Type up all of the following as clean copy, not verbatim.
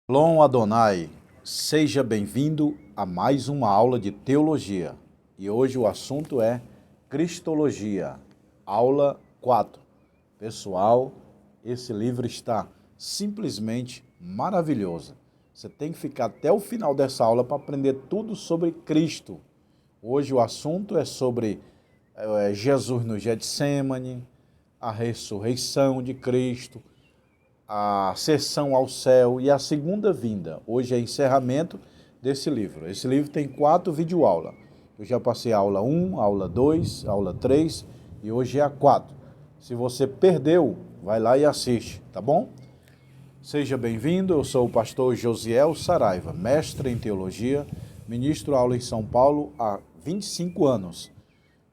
Shalom Adonai, seja bem-vindo a mais uma aula de teologia. E hoje o assunto é Cristologia, aula 4. Pessoal, esse livro está simplesmente maravilhoso. Você tem que ficar até o final dessa aula para aprender tudo sobre Cristo. Hoje o assunto é sobre Jesus no Getsêmani, a ressurreição de Cristo, a ascensão ao céu e a segunda vinda. Hoje é encerramento desse livro. Esse livro tem 4 videoaulas. Eu já passei a aula 1, aula 2, aula 3 e hoje é a 4. Se você perdeu, vai lá e assiste, tá bom? Seja bem-vindo, eu sou o pastor Josiel Saraiva, mestre em teologia, ministro aula em São Paulo há 25 anos.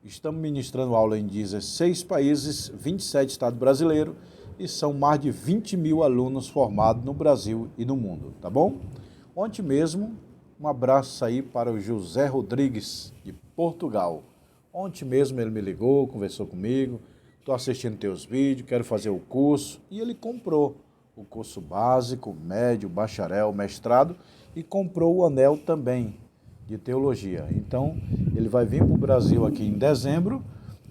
Estamos ministrando aula em 16 países, 27 estados brasileiros, e são mais de 20 mil alunos formados no Brasil e no mundo, tá bom? Ontem mesmo, um abraço aí para o José Rodrigues, de Portugal. Ontem mesmo ele me ligou, conversou comigo, estou assistindo teus vídeos, quero fazer o curso, e ele comprou o curso básico, médio, bacharel, mestrado, e comprou o anel também de teologia. Então, ele vai vir para o Brasil aqui em dezembro,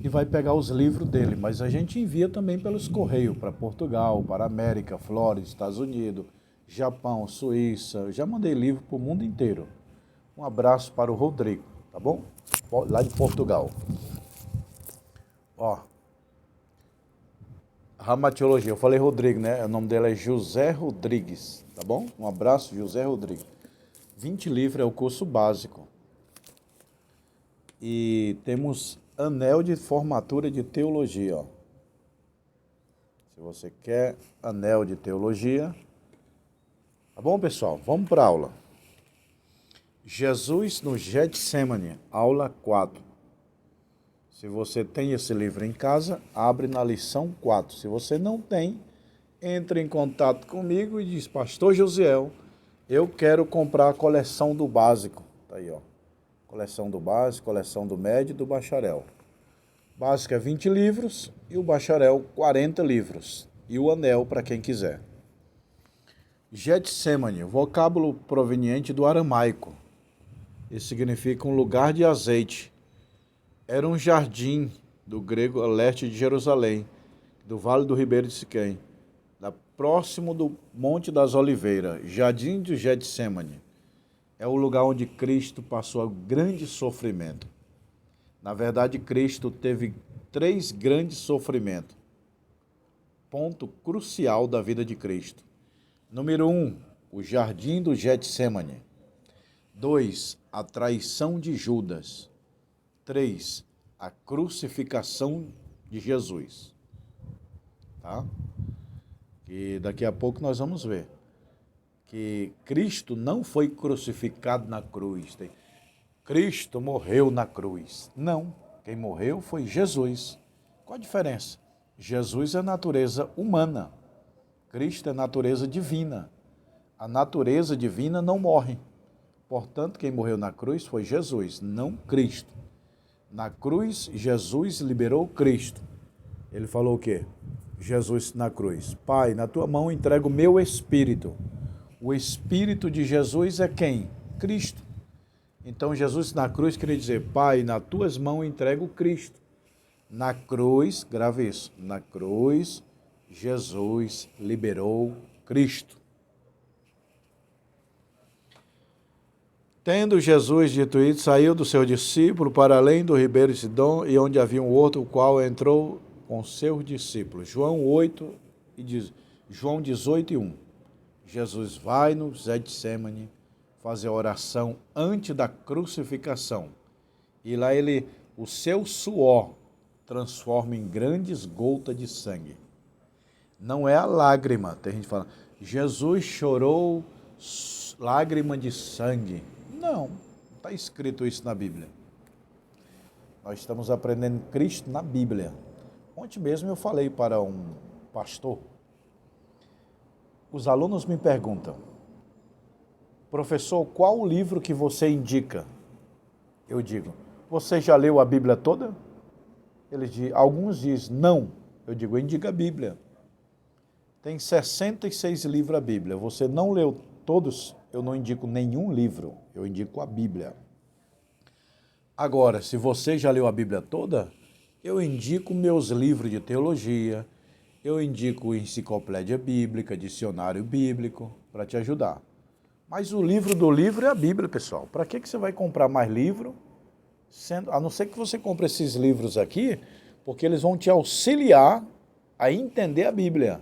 e vai pegar os livros dele, mas a gente envia também pelos correios para Portugal, para América, Flórida, Estados Unidos, Japão, Suíça. Eu já mandei livro para o mundo inteiro. Um abraço para o Rodrigo, tá bom? Lá de Portugal. Ó, Ramatiologia, eu falei Rodrigo, né? O nome dele é José Rodrigues, tá bom? Um abraço, José Rodrigues. 20 livros é o curso básico. E temos anel de formatura de teologia, ó. Se você quer anel de teologia, tá bom, pessoal? Vamos para a aula. Jesus no Getsêmani, aula 4. Se você tem esse livro em casa, abre na lição 4. Se você não tem, entre em contato comigo e diz: Pastor Josiel, eu quero comprar a coleção do básico. Tá aí, ó. Coleção do básico, coleção do médio e do bacharel. Básico é 20 livros e o bacharel 40 livros. E o anel para quem quiser. Getsêmani, vocábulo proveniente do aramaico. Isso significa um lugar de azeite. Era um jardim do grego a leste de Jerusalém, do Vale do Ribeiro de Siquém, próximo do Monte das Oliveiras, Jardim de Getsêmani. É o lugar onde Cristo passou grande sofrimento. Na verdade, Cristo teve 3 grandes sofrimentos. Ponto crucial da vida de Cristo. Número 1, o jardim do Getsêmani. 2, a traição de Judas. 3, a crucificação de Jesus. Tá? E daqui a pouco nós vamos ver que Cristo não foi crucificado na cruz. Cristo morreu na cruz. Não, quem morreu foi Jesus. Qual a diferença? Jesus é natureza humana. Cristo é natureza divina. A natureza divina não morre. Portanto, quem morreu na cruz foi Jesus, não Cristo. Na cruz, Jesus liberou Cristo. Ele falou o quê? Jesus na cruz: Pai, na tua mão entrego o meu espírito. O espírito de Jesus é quem? Cristo. Então Jesus na cruz queria dizer: Pai, nas tuas mãos entrego Cristo. Na cruz, grave isso, na cruz, Jesus liberou Cristo. Tendo Jesus dito isso, saiu do seu discípulo para além do ribeiro de Sidom, e onde havia um outro, o qual entrou com seus discípulos. João 18:1. Jesus vai no Getsêmani fazer a oração antes da crucificação. E lá o seu suor transforma em grandes gotas de sangue. Não é a lágrima. Tem gente que fala: Jesus chorou lágrima de sangue. Não está escrito isso na Bíblia. Nós estamos aprendendo Cristo na Bíblia. Ontem mesmo eu falei para um pastor. Os alunos me perguntam: professor, qual o livro que você indica? Eu digo: você já leu a Bíblia toda? Alguns dizem: não. Eu digo: indica a Bíblia. Tem 66 livros a Bíblia. Você não leu todos, eu não indico nenhum livro, eu indico a Bíblia. Agora, se você já leu a Bíblia toda, eu indico meus livros de teologia, eu indico enciclopédia bíblica, dicionário bíblico, para te ajudar. Mas o livro do livro é a Bíblia, pessoal. Para que você vai comprar mais livro? A não ser que você compre esses livros aqui, porque eles vão te auxiliar a entender a Bíblia.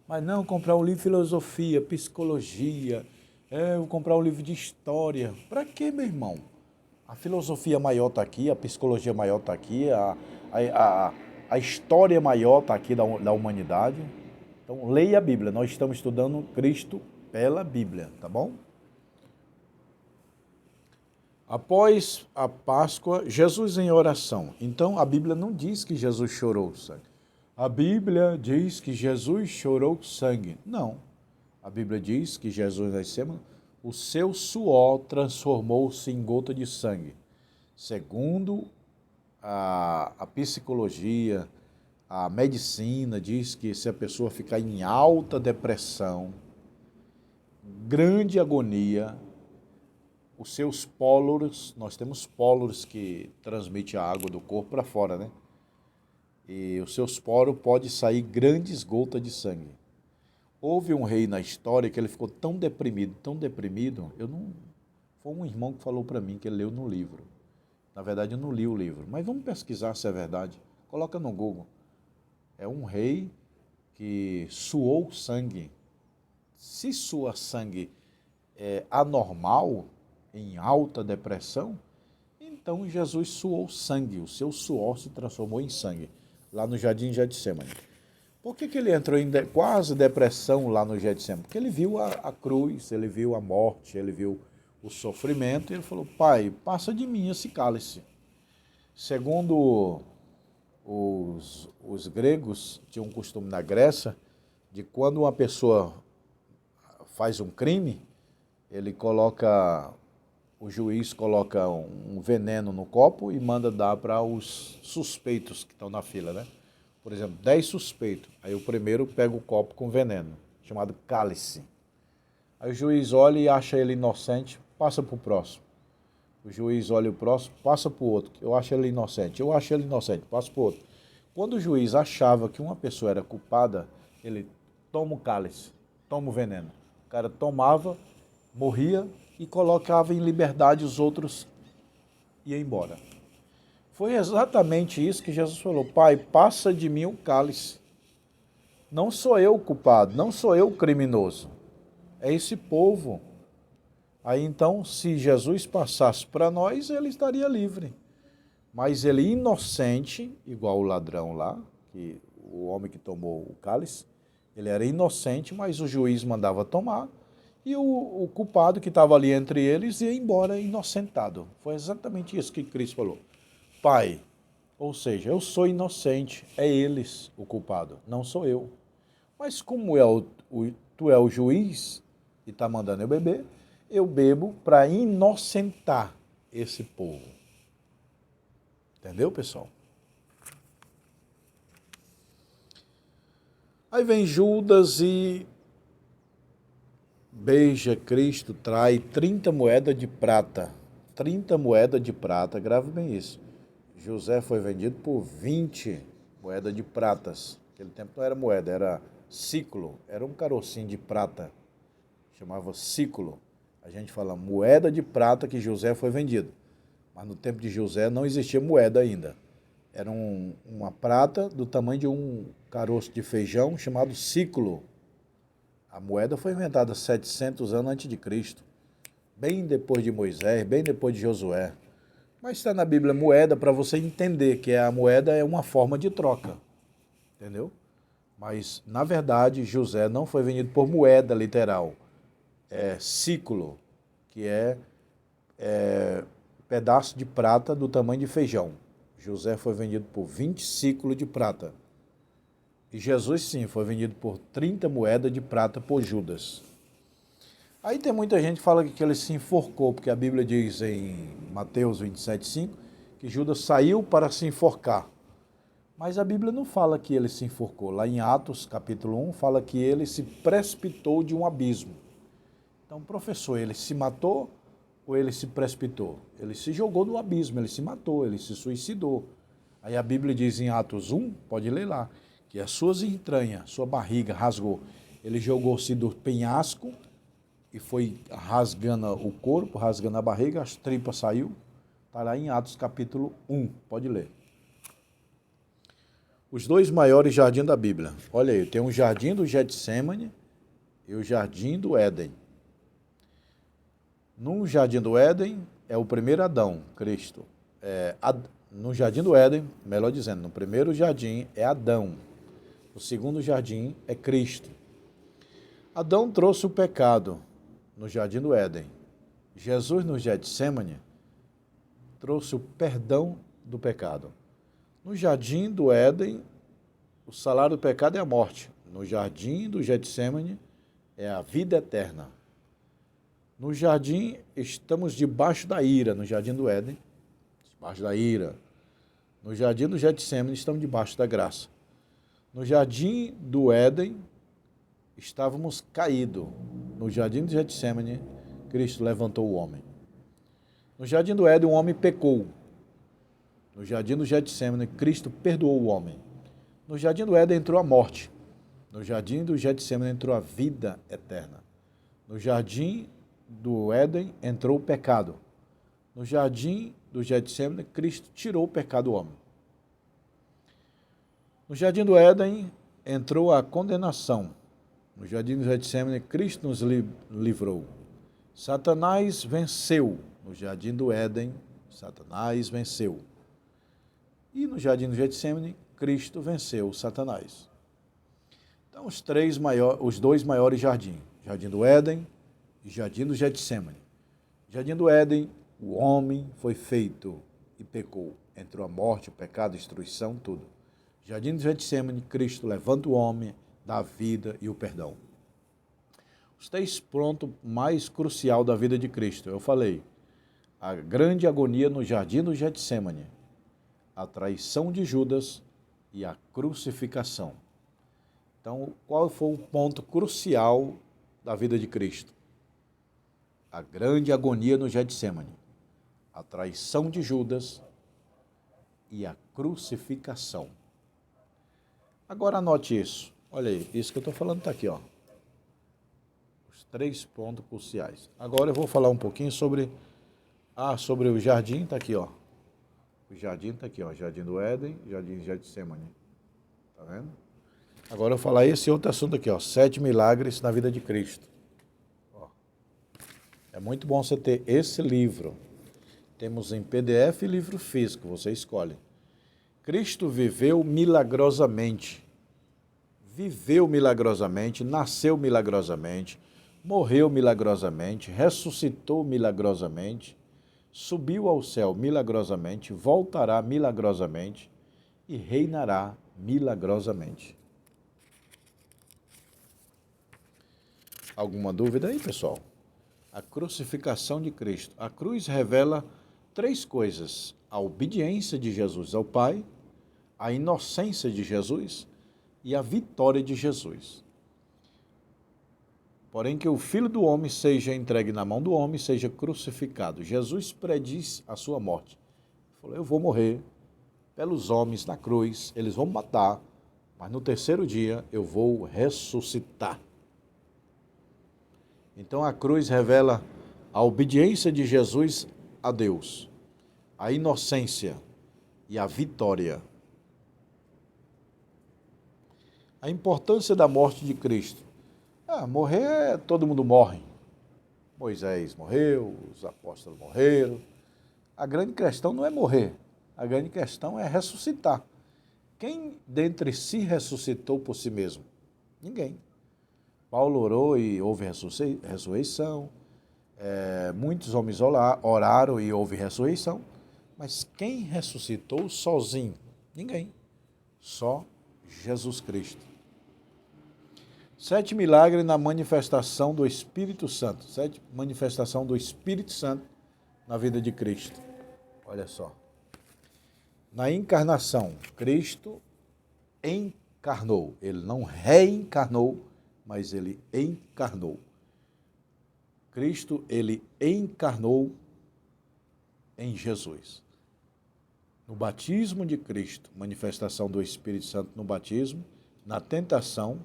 Mas não, comprar um livro de filosofia, psicologia, vou comprar um livro de história. Para quê, meu irmão? A filosofia maior está aqui, a psicologia maior está aqui, a história maior está aqui da humanidade. Então, leia a Bíblia. Nós estamos estudando Cristo pela Bíblia, tá bom? Após a Páscoa, Jesus em oração. Então, a Bíblia não diz que Jesus chorou sangue. A Bíblia diz que Jesus chorou sangue. Não. A Bíblia diz que Jesus, nasceu, o seu suor transformou-se em gota de sangue. Segundo a psicologia, a medicina diz que se a pessoa ficar em alta depressão, grande agonia, os seus póluros, nós temos póluros que transmitem a água do corpo para fora, né? E os seus poros podem sair grandes gotas de sangue. Houve um rei na história que ele ficou tão deprimido, foi um irmão que falou para mim que ele leu no livro. Na verdade, eu não li o livro, mas vamos pesquisar se é verdade. Coloca no Google. É um rei que suou sangue. Se sua sangue é anormal, em alta depressão, então Jesus suou sangue, o seu suor se transformou em sangue, lá no Jardim Getsemane. Por que ele entrou em quase depressão lá no Getsemane? Porque ele viu a cruz, ele viu a morte, ele viu o sofrimento, e ele falou, Pai, passa de mim esse cálice. Segundo os gregos, tinham um costume na Grécia, de quando uma pessoa faz um crime, o juiz coloca um veneno no copo e manda dar para os suspeitos que estão na fila, né? Por exemplo, 10 suspeitos. Aí o primeiro pega o copo com veneno, chamado cálice. Aí o juiz olha e acha ele inocente, passa para o próximo. O juiz olha o próximo, passa para o outro. Eu acho ele inocente, passa para o outro. Quando o juiz achava que uma pessoa era culpada, ele toma o cálice, toma o veneno. O cara tomava, morria e colocava em liberdade os outros e ia embora. Foi exatamente isso que Jesus falou. Pai, passa de mim o cálice. Não sou eu o culpado, não sou eu o criminoso. É esse povo. Aí então, se Jesus passasse para nós, ele estaria livre. Mas ele inocente, igual o ladrão lá, que o homem que tomou o cálice, ele era inocente, mas o juiz mandava tomar, e o culpado que estava ali entre eles ia embora inocentado. Foi exatamente isso que Cristo falou. Pai, ou seja, eu sou inocente, é eles o culpado, não sou eu. Mas como tu é o juiz e está mandando eu beber, eu bebo para inocentar esse povo. Entendeu, pessoal? Aí vem Judas e beija Cristo, trai 30 moedas de prata. 30 moedas de prata, grave bem isso. José foi vendido por 20 moedas de pratas. Naquele tempo não era moeda, era ciclo. Era um carocinho de prata. Chamava ciclo. A gente fala moeda de prata que José foi vendido. Mas no tempo de José não existia moeda ainda. Era uma prata do tamanho de um caroço de feijão chamado ciclo. A moeda foi inventada 700 anos antes de Cristo. Bem depois de Moisés, bem depois de Josué. Mas está na Bíblia moeda para você entender que a moeda é uma forma de troca. Entendeu? Mas, na verdade, José não foi vendido por moeda literal. É ciclo, que é pedaço de prata do tamanho de feijão. José foi vendido por 20 ciclos de prata. E Jesus, sim, foi vendido por 30 moedas de prata por Judas. Aí tem muita gente que fala que ele se enforcou, porque a Bíblia diz em Mateus 27,5 que Judas saiu para se enforcar. Mas a Bíblia não fala que ele se enforcou. Lá em Atos, capítulo 1, fala que ele se precipitou de um abismo. Então, professor, ele se matou ou ele se precipitou? Ele se jogou no abismo, ele se matou, ele se suicidou. Aí a Bíblia diz em Atos 1, pode ler lá, que as suas entranhas, sua barriga rasgou. Ele jogou-se do penhasco e foi rasgando o corpo, rasgando a barriga, as tripas saiu. Está lá em Atos capítulo 1, pode ler. Os dois maiores jardins da Bíblia. Olha aí, tem o jardim do Getsêmani e o jardim do Éden. No jardim do Éden é o primeiro Adão, Cristo. No jardim do Éden, melhor dizendo, no primeiro jardim é Adão. O segundo jardim é Cristo. Adão trouxe o pecado no jardim do Éden. Jesus no Getsêmani trouxe o perdão do pecado. No jardim do Éden, o salário do pecado é a morte. No jardim do Getsêmani é a vida eterna. No jardim, estamos debaixo da ira. No jardim do Éden, debaixo da ira. No jardim do Getsêmani, estamos debaixo da graça. No jardim do Éden, estávamos caídos. No jardim do Getsêmani, Cristo levantou o homem. No jardim do Éden, o homem pecou. No jardim do Getsêmani, Cristo perdoou o homem. No jardim do Éden entrou a morte. No jardim do Getsêmani entrou a vida eterna. No jardim do Éden entrou o pecado. No jardim do Getsêmani, Cristo tirou o pecado do homem. No jardim do Éden entrou a condenação. No jardim do Getsêmani, Cristo nos livrou. Satanás venceu. No jardim do Éden, Satanás venceu. E no jardim do Getsêmani, Cristo venceu Satanás. Então, os dois maiores jardins, jardim do Éden e jardim do Getsêmani. Jardim do Éden, o homem foi feito e pecou. Entrou a morte, o pecado, a destruição, tudo. Jardim do Getsêmani, Cristo levanta o homem, dá a vida e o perdão. Os três pontos mais crucial da vida de Cristo, eu falei, a grande agonia no jardim do Getsêmani, a traição de Judas e a crucificação. Então, qual foi o ponto crucial da vida de Cristo? A grande agonia no Getsêmani, a traição de Judas e a crucificação. Agora anote isso. Olha aí, isso que eu estou falando está aqui, ó. Os três pontos cruciais. Agora eu vou falar um pouquinho sobre o jardim, está aqui, ó. O jardim está aqui, ó. Jardim do Éden, jardim de Getsêmani. Tá vendo? Agora eu vou falar esse outro assunto aqui, ó. 7 milagres na vida de Cristo. Ó. É muito bom você ter esse livro. Temos em PDF e livro físico, você escolhe. Cristo viveu milagrosamente. Viveu milagrosamente, nasceu milagrosamente, morreu milagrosamente, ressuscitou milagrosamente, subiu ao céu milagrosamente, voltará milagrosamente e reinará milagrosamente. Alguma dúvida aí, pessoal? A crucificação de Cristo. A cruz revela três coisas: a obediência de Jesus ao Pai, a inocência de Jesus e a vitória de Jesus. Porém, que o Filho do Homem seja entregue na mão do homem, seja crucificado. Jesus prediz a sua morte. Ele falou, eu vou morrer pelos homens na cruz, eles vão me matar, mas no terceiro dia eu vou ressuscitar. Então a cruz revela a obediência de Jesus a Deus, a inocência e a vitória. A importância da morte de Cristo. Morrer, todo mundo morre. Moisés morreu, os apóstolos morreram. A grande questão não é morrer, a grande questão é ressuscitar. Quem dentre si ressuscitou por si mesmo? Ninguém. Paulo orou e houve ressurreição. Muitos homens oraram e houve ressurreição. Mas quem ressuscitou sozinho? Ninguém. Só Jesus Cristo. 7 milagres na manifestação do Espírito Santo. 7 manifestação do Espírito Santo na vida de Cristo. Olha só. Na encarnação, Cristo encarnou. Ele não reencarnou, mas ele encarnou. Cristo, ele encarnou em Jesus. No batismo de Cristo, manifestação do Espírito Santo no batismo, na tentação,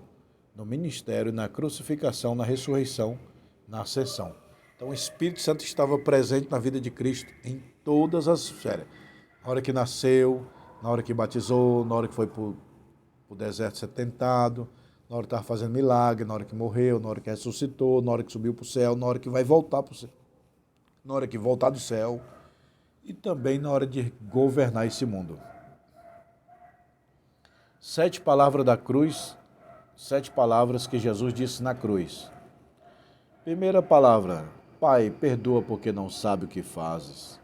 no ministério, na crucificação, na ressurreição, na ascensão. Então o Espírito Santo estava presente na vida de Cristo em todas as esferas. Na hora que nasceu, na hora que batizou, na hora que foi para o deserto ser tentado, na hora que estava fazendo milagre, na hora que morreu, na hora que ressuscitou, na hora que subiu para o céu, na hora que vai voltar para o céu, na hora que voltar do céu e também na hora de governar esse mundo. 7 palavras da cruz, 7 palavras que Jesus disse na cruz. Primeira palavra: Pai, perdoa porque não sabe o que fazes.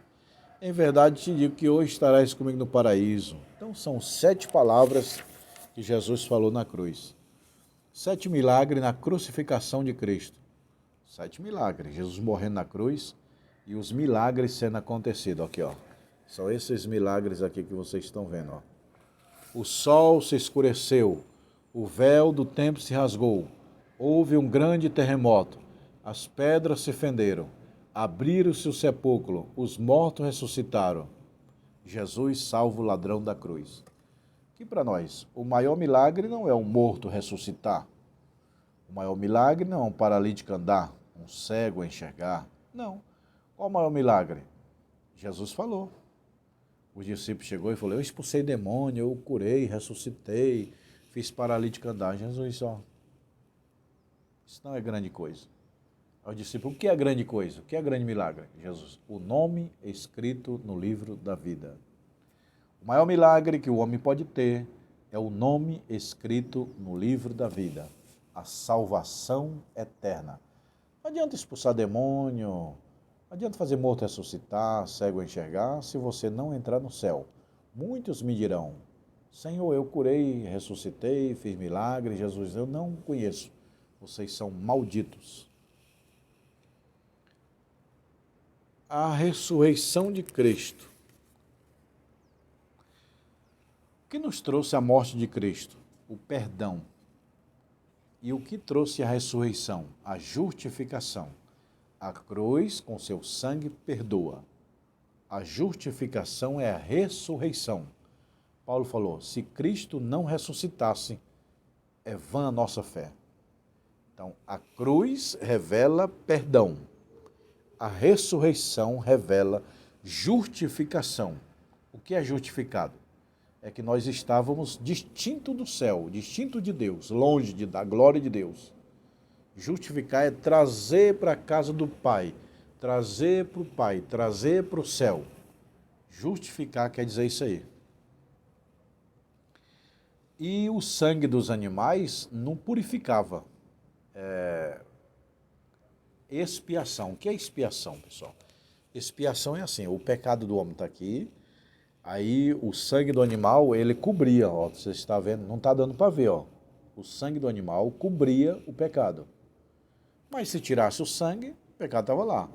Em verdade te digo que hoje estarás comigo no paraíso. Então são 7 palavras que Jesus falou na cruz. 7 milagres na crucificação de Cristo. 7 milagres. Jesus morrendo na cruz e os milagres sendo acontecidos. Aqui, ó. São esses milagres aqui que vocês estão vendo, ó. O sol se escureceu, o véu do templo se rasgou, houve um grande terremoto, as pedras se fenderam, abriram-se o sepulcro, os mortos ressuscitaram. Jesus salva o ladrão da cruz. Que para nós, o maior milagre não é um morto ressuscitar. O maior milagre não é um paralítico andar, um cego enxergar. Não. Qual o maior milagre? Jesus falou. O discípulo chegou e falou: eu expulsei demônio, eu curei, ressuscitei, fiz paralítico andar. Jesus disse: ó, isso não é grande coisa. Aí o discípulo: o que é grande coisa? O que é grande milagre? Jesus: o nome escrito no livro da vida. O maior milagre que o homem pode ter é o nome escrito no livro da vida. A salvação eterna. Não adianta expulsar demônio, não adianta fazer morto ressuscitar, cego enxergar, se você não entrar no céu. Muitos me dirão: Senhor, eu curei, ressuscitei, fiz milagre. Jesus: eu não conheço. Vocês são malditos. A ressurreição de Cristo. O que nos trouxe a morte de Cristo? O perdão. E o que trouxe a ressurreição? A justificação. A cruz, com seu sangue, perdoa. A justificação é a ressurreição. Paulo falou: se Cristo não ressuscitasse, é vã a nossa fé. Então, a cruz revela perdão. A ressurreição revela justificação. O que é justificado? É que nós estávamos distintos do céu, distintos de Deus, longe da glória de Deus. Justificar é trazer para a casa do Pai, trazer para o Pai, trazer para o céu. Justificar quer dizer isso aí. E o sangue dos animais não purificava. Expiação. O que é expiação, pessoal? Expiação é assim: o pecado do homem está aqui, aí o sangue do animal, ele cobria, ó, você está vendo, não está dando para ver, ó. O sangue do animal cobria o pecado. Mas se tirasse o sangue, o pecado estava lá.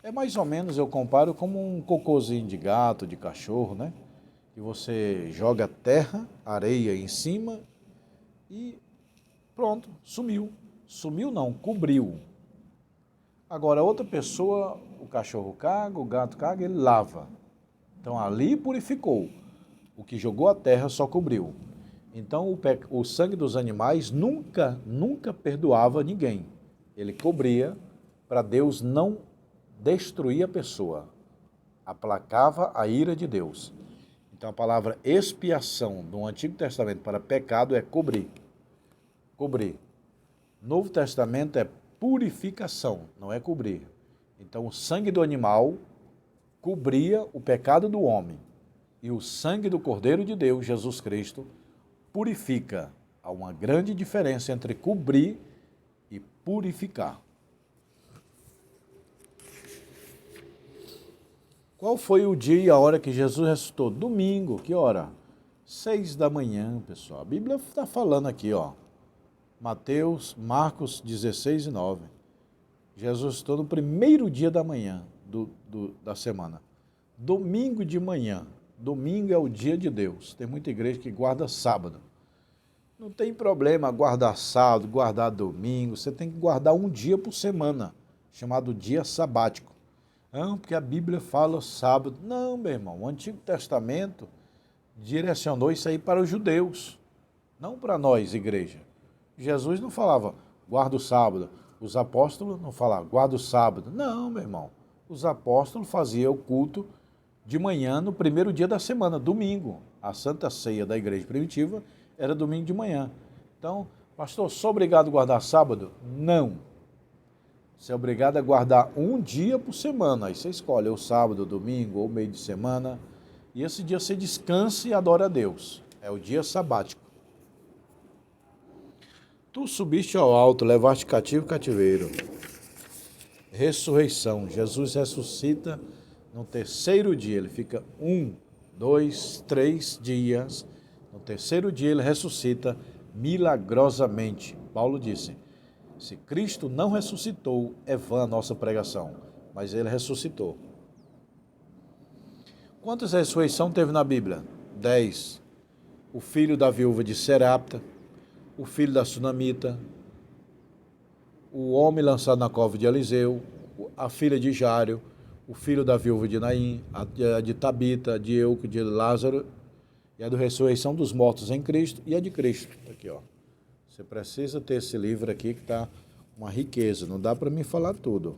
É mais ou menos, eu comparo como um cocôzinho de gato, de cachorro, né? Que você joga terra, areia em cima e pronto, sumiu. Sumiu não, cobriu. Agora, outra pessoa, o cachorro caga, o gato caga, ele lava. Então, ali purificou. O que jogou a terra só cobriu. Então, o sangue dos animais nunca perdoava ninguém. Ele cobria para Deus não destruir a pessoa. Aplacava a ira de Deus. Então, a palavra expiação no Antigo Testamento para pecado é cobrir. Cobrir. Novo Testamento é purificação, não é cobrir. Então, o sangue do animal cobria o pecado do homem. E o sangue do Cordeiro de Deus, Jesus Cristo, purifica. Há uma grande diferença entre cobrir e purificar. Qual foi o dia e a hora que Jesus ressuscitou? Domingo, que hora? 6 da manhã, pessoal. A Bíblia está falando aqui, ó. Marcos 16 e 9. Jesus ressuscitou no primeiro dia da manhã da semana. Domingo de manhã. Domingo é o dia de Deus. Tem muita igreja que guarda sábado. Não tem problema guardar sábado, guardar domingo. Você tem que guardar um dia por semana. chamado dia sabático. Não, porque a Bíblia fala sábado. Não, meu irmão, o Antigo Testamento direcionou isso aí para os judeus, não para nós, igreja. Jesus não falava, guarda o sábado. Os apóstolos não falavam, guarda o sábado. Não, meu irmão. Os apóstolos faziam o culto de manhã no primeiro dia da semana, domingo. A Santa Ceia da igreja primitiva era domingo de manhã. Então, pastor, sou obrigado a guardar sábado? Não. Você é obrigado a guardar um dia por semana. Aí você escolhe ou sábado, ou domingo, ou meio de semana. E esse dia você descansa e adora a Deus. É o dia sabático. Tu subiste ao alto, levaste cativo o cativeiro. Ressurreição. Jesus ressuscita no terceiro dia. Ele fica 1, 2, 3 dias. No terceiro dia ele ressuscita milagrosamente. Paulo disse, se Cristo não ressuscitou, é vã a nossa pregação. Mas ele ressuscitou. Quantas ressurreições teve na Bíblia? 10. O filho da viúva de Serapta, o filho da Sunamita, o homem lançado na cova de Eliseu, a filha de Jário, o filho da viúva de Naim, a de Tabita, de Euco, de Lázaro, e a da ressurreição dos mortos em Cristo e a de Cristo. Aqui, ó. Você precisa ter esse livro aqui que está uma riqueza, não dá para mim falar tudo.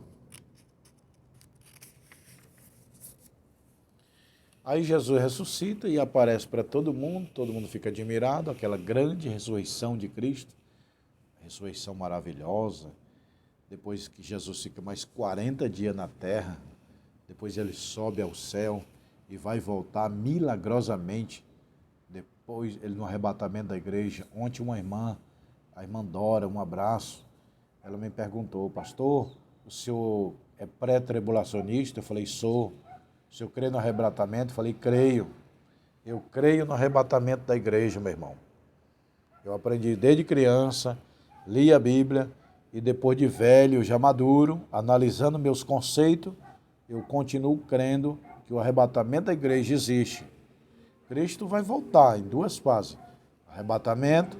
Aí Jesus ressuscita e aparece para todo mundo fica admirado, aquela grande ressurreição de Cristo, ressurreição maravilhosa. Depois que Jesus fica mais 40 dias na terra, depois ele sobe ao céu e vai voltar milagrosamente. Depois ele no arrebatamento da igreja, ontem uma irmã, a irmã Dora, um abraço, ela me perguntou, pastor, o senhor é pré-tribulacionista? Eu falei, sou. O senhor crê no arrebatamento? Eu falei, creio. Eu creio no arrebatamento da igreja, meu irmão. Eu aprendi desde criança, li a Bíblia e depois de velho, já maduro, analisando meus conceitos, eu continuo crendo que o arrebatamento da igreja existe. Cristo vai voltar em duas fases, arrebatamento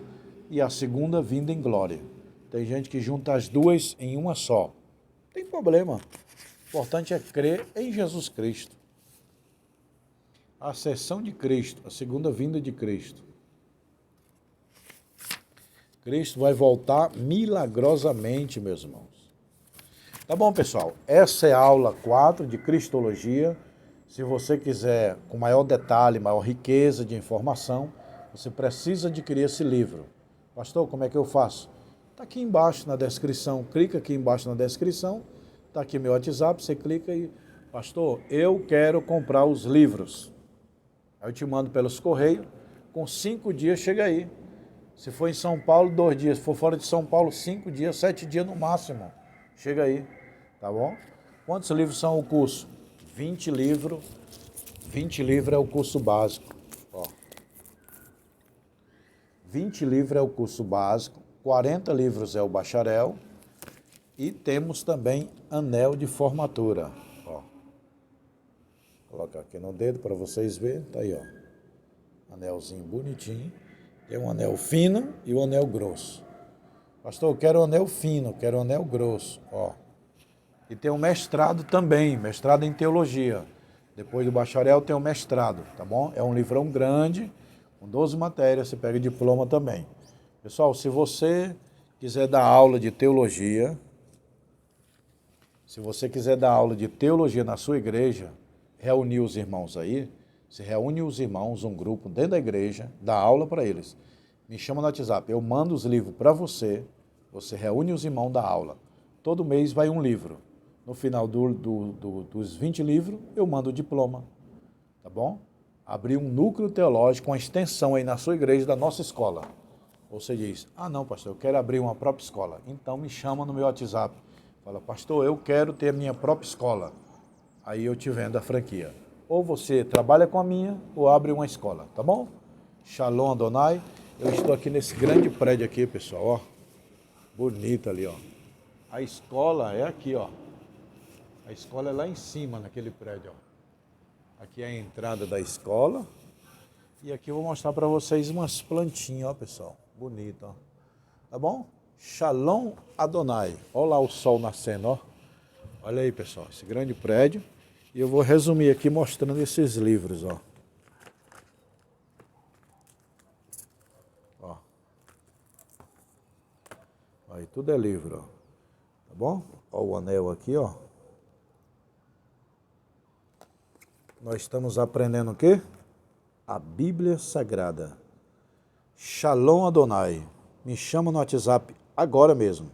e a segunda vinda em glória. Tem gente que junta as duas em uma só. Não tem problema. O importante é crer em Jesus Cristo. A ascensão de Cristo, a segunda vinda de Cristo. Cristo vai voltar milagrosamente, meus irmãos. Tá bom, pessoal? Essa é a aula 4 de Cristologia. Se você quiser, com maior detalhe, maior riqueza de informação, você precisa adquirir esse livro. Pastor, como é que eu faço? Está aqui embaixo na descrição. Clica aqui embaixo na descrição. Está aqui meu WhatsApp. Você clica e... Pastor, eu quero comprar os livros. Aí eu te mando pelos correios. Com 5 dias chega aí. Se for em São Paulo, 2 dias. Se for fora de São Paulo, 5 dias, 7 dias no máximo. Chega aí. Tá bom? Quantos livros são o curso? 20 livros. 20 livros é o curso básico. Ó. 20 livros é o curso básico. 40 livros é o bacharel. E temos também anel de formatura. Ó. Vou colocar aqui no dedo para vocês verem. Tá aí, ó. Anelzinho bonitinho. Tem um anel fino e um anel grosso. Pastor, eu quero um anel fino, quero um anel grosso. Ó. E tem um mestrado também, mestrado em teologia. Depois do bacharel tem um mestrado, tá bom? É um livrão grande, com 12 matérias, você pega diploma também. Pessoal, se você quiser dar aula de teologia, na sua igreja, reunir os irmãos aí, você reúne os irmãos, um grupo dentro da igreja, dá aula para eles. Me chama no WhatsApp, eu mando os livros para você, você reúne os irmãos da aula. Todo mês vai um livro. No final dos 20 livros, eu mando o diploma, tá bom? Abrir um núcleo teológico, uma extensão aí na sua igreja da nossa escola. Você diz, não, pastor, eu quero abrir uma própria escola. Então me chama no meu WhatsApp. Fala, pastor, eu quero ter a minha própria escola. Aí eu te vendo a franquia. Ou você trabalha com a minha, ou abre uma escola, tá bom? Shalom Adonai. Eu estou aqui nesse grande prédio aqui, pessoal, ó. Bonito ali, ó. A escola é aqui, ó. A escola é lá em cima, naquele prédio, ó. Aqui é a entrada da escola. E aqui eu vou mostrar para vocês umas plantinhas, ó, pessoal. Bonito, ó. Tá bom? Shalom Adonai. Olha lá o sol nascendo, ó. Olha aí, pessoal, esse grande prédio. E eu vou resumir aqui mostrando esses livros, ó. Ó. Aí tudo é livro, ó. Tá bom? Ó o anel aqui, ó. Nós estamos aprendendo o quê? A Bíblia Sagrada. Shalom Adonai. Me chama no WhatsApp agora mesmo.